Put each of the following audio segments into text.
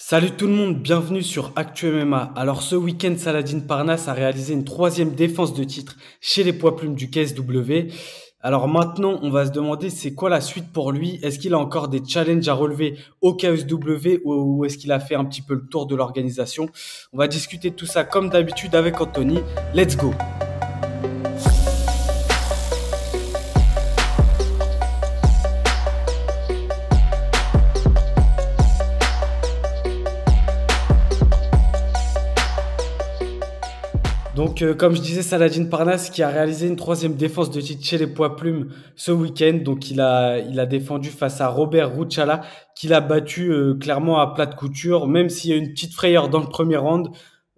Salut tout le monde, bienvenue sur Actu MMA. Alors ce week-end, Saladin Parnasse a réalisé une troisième défense de titre chez les poids plumes du KSW. Alors maintenant, on va se demander c'est quoi la suite pour lui. Est-ce qu'il a encore des challenges à relever au KSW ou est-ce qu'il a fait un petit peu le tour de l'organisation? On va discuter de tout ça comme d'habitude avec Anthony. Let's go! Donc, comme je disais, Saladin Parnasse qui a réalisé une troisième défense de titre chez les poids plumes ce week-end. Donc, il a défendu face à Robert Ruchala, qu'il a battu clairement à plat de couture, même s'il y a une petite frayeur dans le premier round.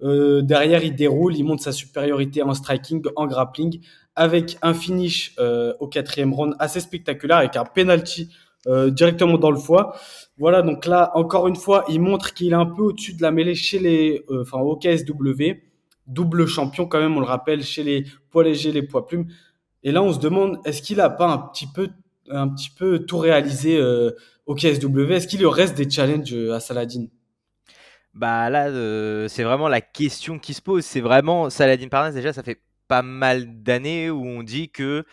Derrière, il déroule, il montre sa supériorité en striking, en grappling, avec un finish au quatrième round assez spectaculaire, avec un penalty directement dans le foie. Voilà, donc là, encore une fois, il montre qu'il est un peu au-dessus de la mêlée chez enfin, au KSW, double champion quand même, on le rappelle, chez les poids légers, les poids plumes. Et là, on se demande, est-ce qu'il a pas un petit peu tout réalisé au KSW? Est-ce qu'il lui reste des challenges à Saladin? Bah là, c'est vraiment la question qui se pose. C'est vraiment Saladin Parnasse, déjà, ça fait pas mal d'années où on dit que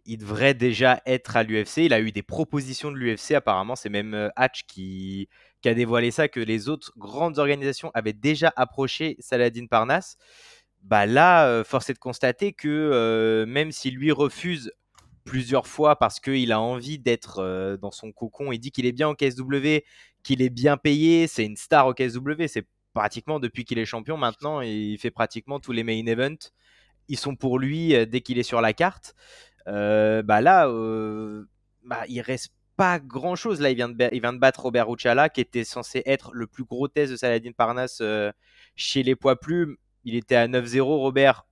il devrait déjà être à l'UFC. Il a eu des propositions de l'UFC apparemment. C'est même Hatch qui a dévoilé ça, que les autres grandes organisations avaient déjà approché Saladin Parnasse. Bah là, force est de constater que même si lui refuse plusieurs fois parce qu'il a envie d'être dans son cocon, il dit qu'il est bien au KSW, qu'il est bien payé, c'est une star au KSW, c'est pratiquement depuis qu'il est champion maintenant, et il fait pratiquement tous les main events. Ils sont pour lui dès qu'il est sur la carte. Bah là, il reste pas grand chose. Là, il vient de battre Robert Ruchala, qui était censé être le plus gros test de Saladin Parnasse chez les poids plumes. Il était à 9-0, Robert.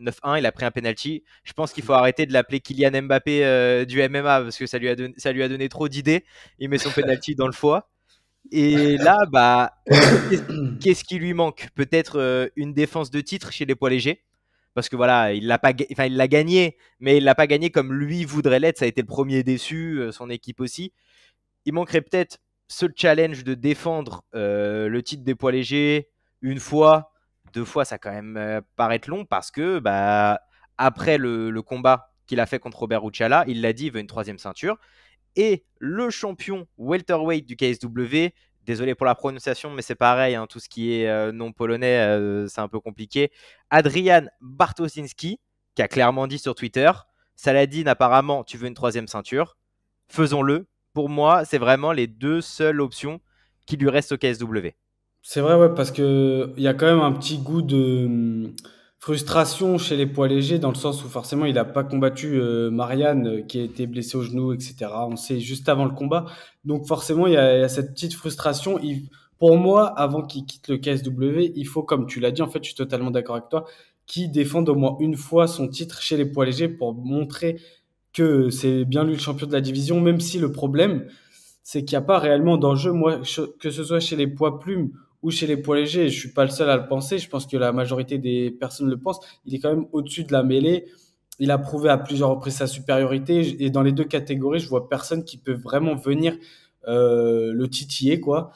9-1, il a pris un penalty. Je pense qu'il faut arrêter de l'appeler Kylian Mbappé du MMA parce que ça lui a donné trop d'idées. Il met son penalty dans le foie. Et là, bah, qu'est-ce qui lui manque? Peut-être une défense de titre chez les poids légers. Parce que voilà, il l'a gagné, mais il l'a pas gagné comme lui voudrait l'être. Ça a été le premier déçu, son équipe aussi. Il manquerait peut-être ce challenge de défendre le titre des poids légers une fois, deux fois, ça quand même paraître long parce que bah, après le combat qu'il a fait contre Robert Ruchala, il l'a dit, il veut une troisième ceinture. Et le champion welterweight du KSW, désolé pour la prononciation, mais c'est pareil, hein, tout ce qui est non polonais, c'est un peu compliqué. Adrian Bartosinski, qui a clairement dit sur Twitter, Saladin, apparemment, tu veux une troisième ceinture, faisons-le. Pour moi, c'est vraiment les deux seules options qui lui restent au KSW. C'est vrai, ouais, parce que il y a quand même un petit goût de frustration chez les poids légers, dans le sens où forcément il n'a pas combattu Marianne qui a été blessée au genou, etc. On sait juste avant le combat. Donc forcément, il y a cette petite frustration. Pour moi, avant qu'il quitte le KSW, il faut, comme tu l'as dit, en fait, je suis totalement d'accord avec toi, qu'il défende au moins une fois son titre chez les poids légers pour montrer que c'est bien lui le champion de la division, même si le problème, c'est qu'il n'y a pas réellement d'enjeu. Moi, que ce soit chez les poids plumes ou chez les poids légers, et je suis pas le seul à le penser, je pense que la majorité des personnes le pensent, il est quand même au-dessus de la mêlée. Il a prouvé à plusieurs reprises sa supériorité, et dans les deux catégories, je vois personne qui peut vraiment venir le titiller, quoi.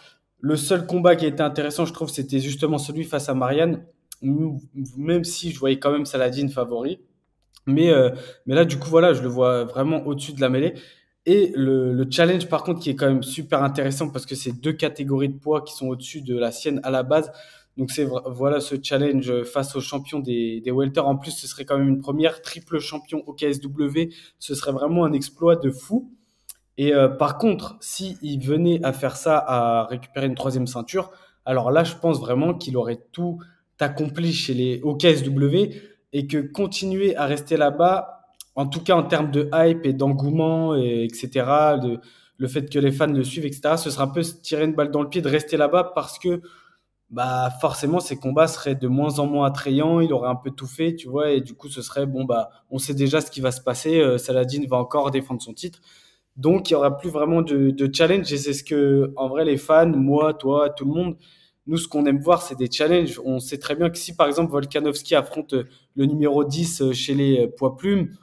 Le seul combat qui a été intéressant, je trouve, c'était justement celui face à Marianne, même si je voyais quand même Saladin favori. Mais, euh, mais là, du coup, voilà, je le vois vraiment au-dessus de la mêlée. Et le challenge, par contre, qui est quand même super intéressant parce que c'est deux catégories de poids qui sont au-dessus de la sienne à la base. Donc, voilà ce challenge face au champion des welter. En plus, ce serait quand même une première triple champion au KSW. Ce serait vraiment un exploit de fou. Et par contre, si il venait à faire ça, à récupérer une troisième ceinture, alors là, je pense vraiment qu'il aurait tout accompli chez les au KSW et que continuer à rester là-bas, en tout cas en termes de hype et d'engouement, etc., le fait que les fans le suivent, etc., ce serait un peu se tirer une balle dans le pied de rester là-bas parce que bah forcément ces combats seraient de moins en moins attrayants, il aurait un peu tout fait, tu vois, et du coup ce serait bon bah on sait déjà ce qui va se passer, Saladin va encore défendre son titre. Donc, il y aura plus vraiment de challenge et c'est ce que, en vrai, les fans, moi, toi, tout le monde, nous, ce qu'on aime voir, c'est des challenges. On sait très bien que si, par exemple, Volkanovski affronte le numéro 10 chez les poids plumes,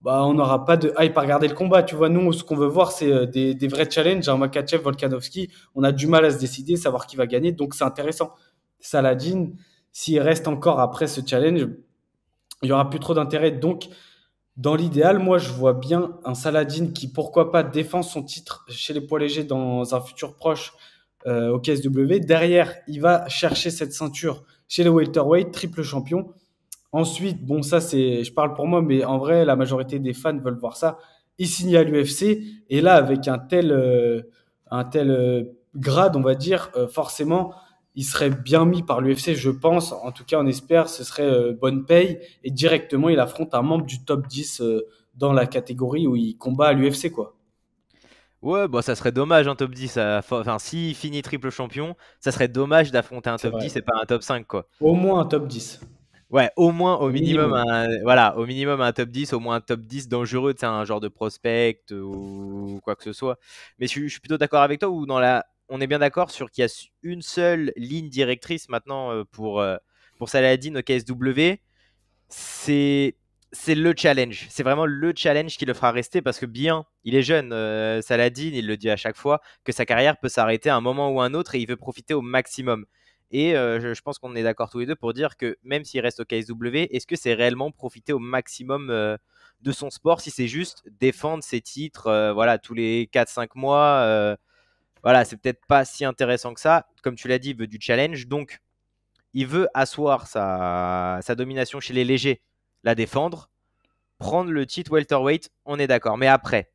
bah, on n'aura pas de hype à regarder le combat. Tu vois, nous, ce qu'on veut voir, c'est des vrais challenges. Un Makhachev, Volkanovski, on a du mal à se décider, savoir qui va gagner. Donc, c'est intéressant. Saladin, s'il reste encore après ce challenge, il y aura plus trop d'intérêt. Donc, dans l'idéal, moi, je vois bien un Saladin qui, pourquoi pas, défend son titre chez les poids légers dans un futur proche au KSW. Derrière, il va chercher cette ceinture chez les welterweight, triple champion. Ensuite, bon, ça, c'est, je parle pour moi, mais en vrai, la majorité des fans veulent voir ça. Il signe à l'UFC, et là, avec un tel grade, on va dire, forcément, il serait bien mis par l'UFC, je pense. En tout cas, on espère, ce serait bonne paye, et directement, il affronte un membre du top 10 dans la catégorie où il combat à l'UFC, quoi. Ouais, bah ça serait dommage un top 10. Enfin, s'il finit triple champion, ça serait dommage d'affronter un C'est top vrai. 10 et pas un top 5, quoi. Au moins un top 10, Ouais, au moins, au au minimum, minimum. voilà, au minimum un top 10, au moins un top 10 dangereux, tu sais, un genre de prospect ou quoi que ce soit. Mais je suis plutôt d'accord avec toi, ou on est bien d'accord sur qu'il y a une seule ligne directrice maintenant pour Saladin au KSW, c'est c'est le challenge. C'est vraiment le challenge qui le fera rester parce que bien, il est jeune, Saladin, il le dit à chaque fois, que sa carrière peut s'arrêter à un moment ou un autre et il veut profiter au maximum. Et je pense qu'on est d'accord tous les deux pour dire que même s'il reste au KSW, est-ce que c'est réellement profiter au maximum de son sport si c'est juste défendre ses titres voilà, tous les 4-5 mois voilà, c'est peut-être pas si intéressant que ça. Comme tu l'as dit, il veut du challenge. Donc, il veut asseoir sa domination chez les légers, la défendre, prendre le titre welterweight, on est d'accord. Mais après,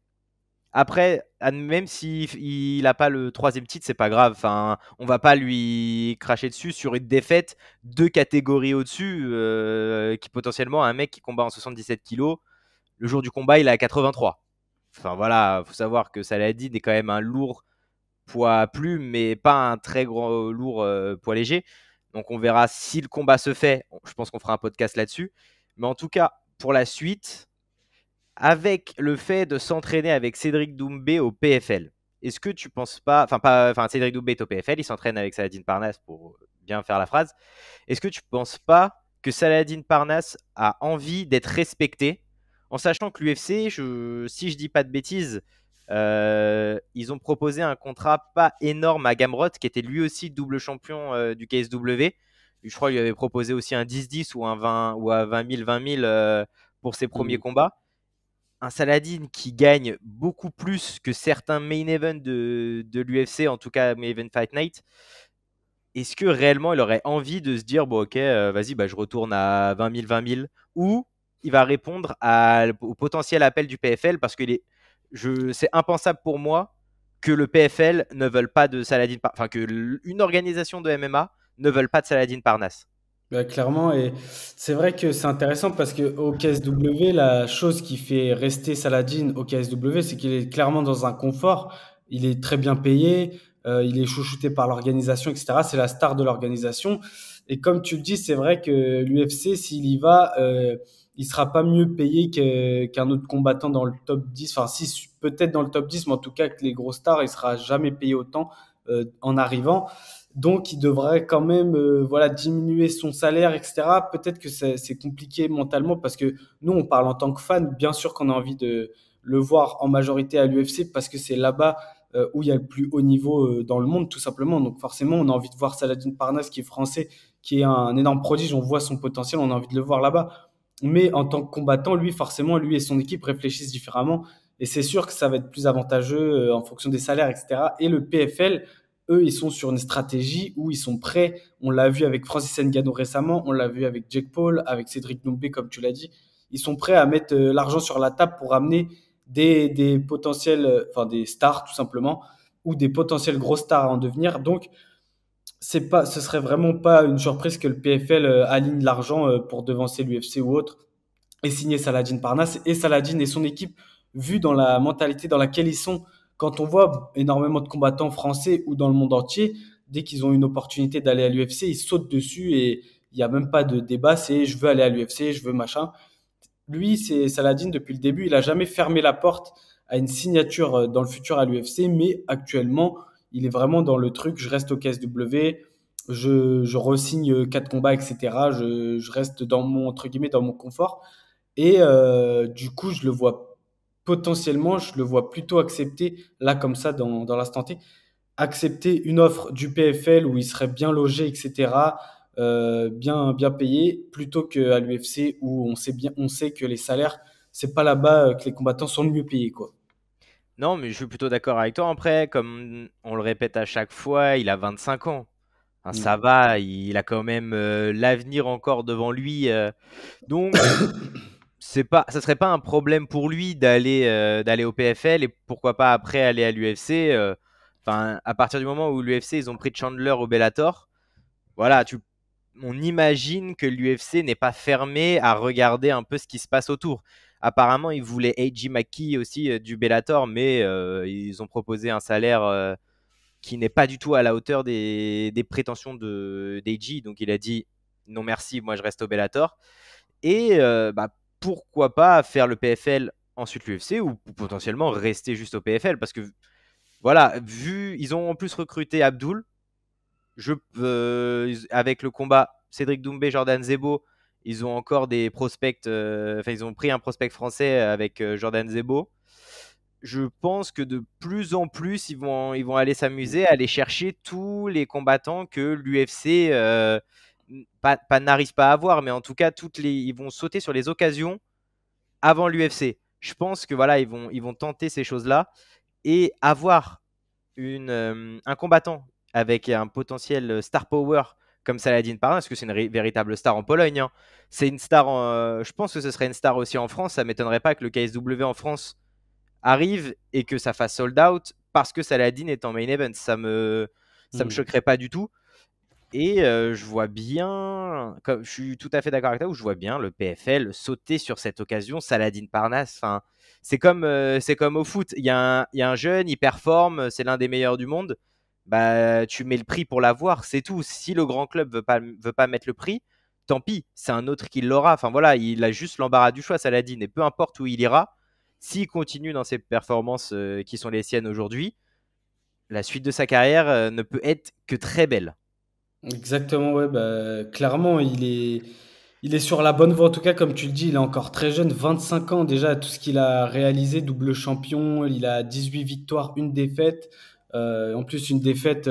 même s'il n'a pas le troisième titre, c'est pas grave. Enfin, on va pas lui cracher dessus sur une défaite deux catégories au-dessus, qui potentiellement un mec qui combat en 77 kilos, le jour du combat, il est à 83. Enfin voilà, faut savoir que Saladin est quand même un lourd poids plume, mais pas un très gros lourd poids léger. Donc on verra si le combat se fait. Je pense qu'on fera un podcast là-dessus. Mais en tout cas, pour la suite, avec le fait de s'entraîner avec Cédric Doumbé au PFL, est-ce que tu penses pas, enfin Cédric Doumbé est au PFL, il s'entraîne avec Saladin Parnasse pour bien faire la phrase. Est-ce que tu penses pas que Saladin Parnasse a envie d'être respecté, en sachant que l'UFC, si je dis pas de bêtises, ils ont proposé un contrat pas énorme à Gamrot, qui était lui aussi double champion du KSW. Je crois qu'il lui avait proposé aussi un 10-10 ou un 20 ou à 20 000, 20 000 pour ses premiers Mm. combats. Un Saladin qui gagne beaucoup plus que certains main events de l'UFC, en tout cas main event Fight Night. Est-ce que réellement il aurait envie de se dire bon ok vas-y bah, je retourne à 20 000 20 000, ou il va répondre au potentiel appel du PFL parce que c'est impensable pour moi que le PFL ne veuille pas de Saladin enfin que une organisation de MMA ne veuille pas de Saladin Parnasse. Bah, clairement, et c'est vrai que c'est intéressant parce que au KSW, la chose qui fait rester Saladin au KSW, c'est qu'il est clairement dans un confort. Il est très bien payé, il est chouchouté par l'organisation, etc. C'est la star de l'organisation. Et comme tu le dis, c'est vrai que l'UFC, s'il y va, il sera pas mieux payé qu'un autre combattant dans le top 10. Enfin, si, peut-être dans le top 10, mais en tout cas, que les gros stars, il sera jamais payé autant en arrivant. Donc, il devrait quand même voilà, diminuer son salaire, etc. Peut-être que c'est compliqué mentalement parce que nous, on parle en tant que fan. Bien sûr qu'on a envie de le voir en majorité à l'UFC parce que c'est là-bas où il y a le plus haut niveau dans le monde, tout simplement. Donc, forcément, on a envie de voir Saladin Parnasse, qui est français, qui est un énorme prodige. On voit son potentiel, on a envie de le voir là-bas. Mais en tant que combattant, lui, forcément, lui et son équipe réfléchissent différemment. Et c'est sûr que ça va être plus avantageux en fonction des salaires, etc. Et le PFL, eux, ils sont sur une stratégie où ils sont prêts. On l'a vu avec Francis Ngannou récemment, on l'a vu avec Jake Paul, avec Cédric Doumbé, comme tu l'as dit. Ils sont prêts à mettre l'argent sur la table pour amener des potentiels, enfin des stars tout simplement, ou des potentiels gros stars à en devenir. Donc, ce serait vraiment pas une surprise que le PFL aligne l'argent pour devancer l'UFC ou autre et signer Saladin Parnasse. Et Saladin et son équipe, vu dans la mentalité dans laquelle ils sont, quand on voit énormément de combattants français ou dans le monde entier, dès qu'ils ont une opportunité d'aller à l'UFC, ils sautent dessus et il n'y a même pas de débat, c'est je veux aller à l'UFC, je veux machin. Lui, c'est Saladin depuis le début, il a jamais fermé la porte à une signature dans le futur à l'UFC, mais actuellement, il est vraiment dans le truc, je reste au KSW, je re-signe 4 combats, etc. Je reste dans mon, entre guillemets, dans mon confort. Et du coup, je le vois plutôt accepter, là, comme ça, dans l'instant T, accepter une offre du PFL où il serait bien logé, etc., bien payé, plutôt qu'à l'UFC où on sait que les salaires, c'est pas là-bas que les combattants sont le mieux payés, quoi. Non, mais je suis plutôt d'accord avec toi. Après, comme on le répète à chaque fois, il a 25 ans. Enfin, ça Mm. va, il a quand même l'avenir encore devant lui. Donc, ça serait pas un problème pour lui d'aller au PFL et pourquoi pas après aller à l'UFC. Enfin, à partir du moment où l'UFC ils ont pris Chandler au Bellator, voilà, on imagine que l'UFC n'est pas fermé à regarder un peu ce qui se passe autour. Apparemment, ils voulaient AJ McKee aussi du Bellator, mais ils ont proposé un salaire qui n'est pas du tout à la hauteur des prétentions d'AJ. Donc il a dit non merci, moi je reste au Bellator. Et pourquoi pas faire le PFL ensuite l'UFC ou potentiellement rester juste au PFL parce que voilà, ils ont en plus recruté Abdul, avec le combat Cédric Doumbé, Jordan Zebo, ils ont encore des prospects, ils ont pris un prospect français avec Jordan Zebo. Je pense que de plus en plus, ils vont aller s'amuser à aller chercher tous les combattants que l'UFC pas n'arrive pas à avoir, mais en tout cas, ils vont sauter sur les occasions avant l'UFC. Je pense que voilà, ils vont tenter ces choses-là et avoir un combattant avec un potentiel star power comme Saladin Parnasse, parce que c'est une véritable star en Pologne. Hein. C'est une star, je pense que ce serait une star aussi en France. Ça m'étonnerait pas que le KSW en France arrive et que ça fasse sold out parce que Saladin est en main event. Ça me Mm. choquerait pas du tout. Et je vois bien, comme je suis tout à fait d'accord avec toi, où je vois bien le PFL sauter sur cette occasion, Saladin Parnasse. Enfin, c'est comme au foot. Il y a un jeune, il performe, c'est l'un des meilleurs du monde. Bah, tu mets le prix pour l'avoir, c'est tout. Si le grand club veut pas mettre le prix, tant pis, c'est un autre qui l'aura. Enfin voilà, il a juste l'embarras du choix, Saladin. Et peu importe où il ira, s'il continue dans ses performances qui sont les siennes aujourd'hui, la suite de sa carrière ne peut être que très belle. Exactement, ouais, bah, clairement, il est sur la bonne voie. En tout cas, comme tu le dis, il est encore très jeune, 25 ans déjà, tout ce qu'il a réalisé, double champion, il a 18 victoires, une défaite. En plus, une défaite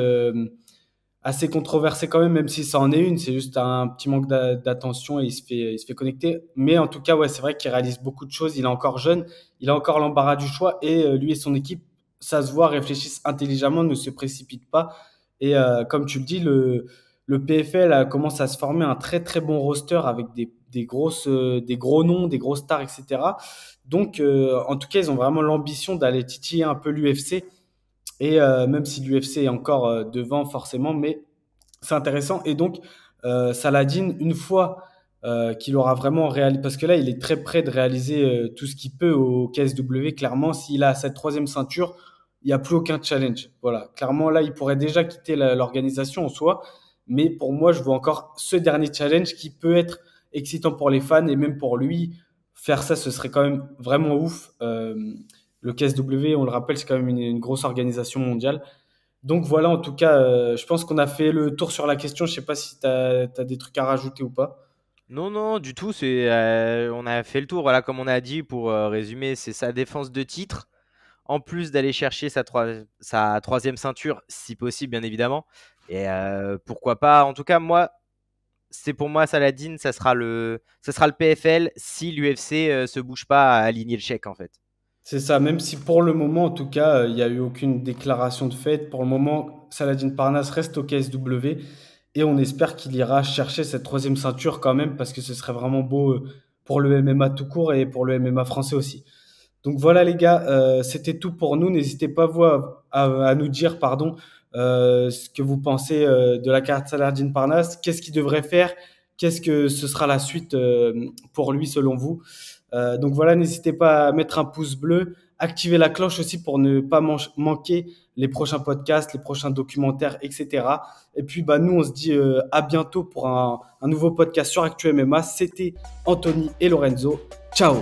assez controversée quand même, même si ça en est une, c'est juste un petit manque d'attention et il se fait connecter. Mais en tout cas, ouais, c'est vrai qu'il réalise beaucoup de choses, il est encore jeune, il a encore l'embarras du choix et lui et son équipe, ça se voit, réfléchissent intelligemment, ne se précipitent pas. Et comme tu le dis, le PFL commence à se former un très très bon roster avec des gros noms, des grosses stars, etc. Donc, en tout cas, ils ont vraiment l'ambition d'aller titiller un peu l'UFC. Et même si l'UFC est encore devant forcément, mais c'est intéressant. Et donc, Saladin, une fois qu'il aura vraiment réalisé, parce que là, il est très près de réaliser tout ce qu'il peut au KSW, clairement, s'il a cette troisième ceinture, il n'y a plus aucun challenge. Voilà, clairement, là, il pourrait déjà quitter l'organisation en soi. Mais pour moi, je vois encore ce dernier challenge qui peut être excitant pour les fans et même pour lui. Faire ça, ce serait quand même vraiment ouf. Le KSW, on le rappelle, c'est quand même une grosse organisation mondiale. Donc voilà, en tout cas, je pense qu'on a fait le tour sur la question. Je sais pas si tu as des trucs à rajouter ou pas. Non, non, du tout. On a fait le tour. Voilà, comme on a dit, pour résumer, c'est sa défense de titre. En plus d'aller chercher sa troisième ceinture, si possible, bien évidemment. Et pourquoi pas. En tout cas, c'est pour moi, Saladin, ça sera le PFL si l'UFC se bouge pas à aligner le chèque, en fait. C'est ça, même si pour le moment, en tout cas, il n'y a eu aucune déclaration de fait. Pour le moment, Saladin Parnasse reste au KSW et on espère qu'il ira chercher cette troisième ceinture quand même parce que ce serait vraiment beau pour le MMA tout court et pour le MMA français aussi. Donc voilà les gars, c'était tout pour nous. N'hésitez pas vous à nous dire pardon ce que vous pensez de la carte Saladin Parnasse. Qu'est-ce qu'il devrait faire? Qu'est-ce que ce sera la suite pour lui selon vous? Donc voilà, n'hésitez pas à mettre un pouce bleu, activer la cloche aussi pour ne pas manquer les prochains podcasts, les prochains documentaires, etc. Et puis bah nous on se dit à bientôt pour un nouveau podcast sur Actu MMA. C'était Anthony et Lorenzo. Ciao.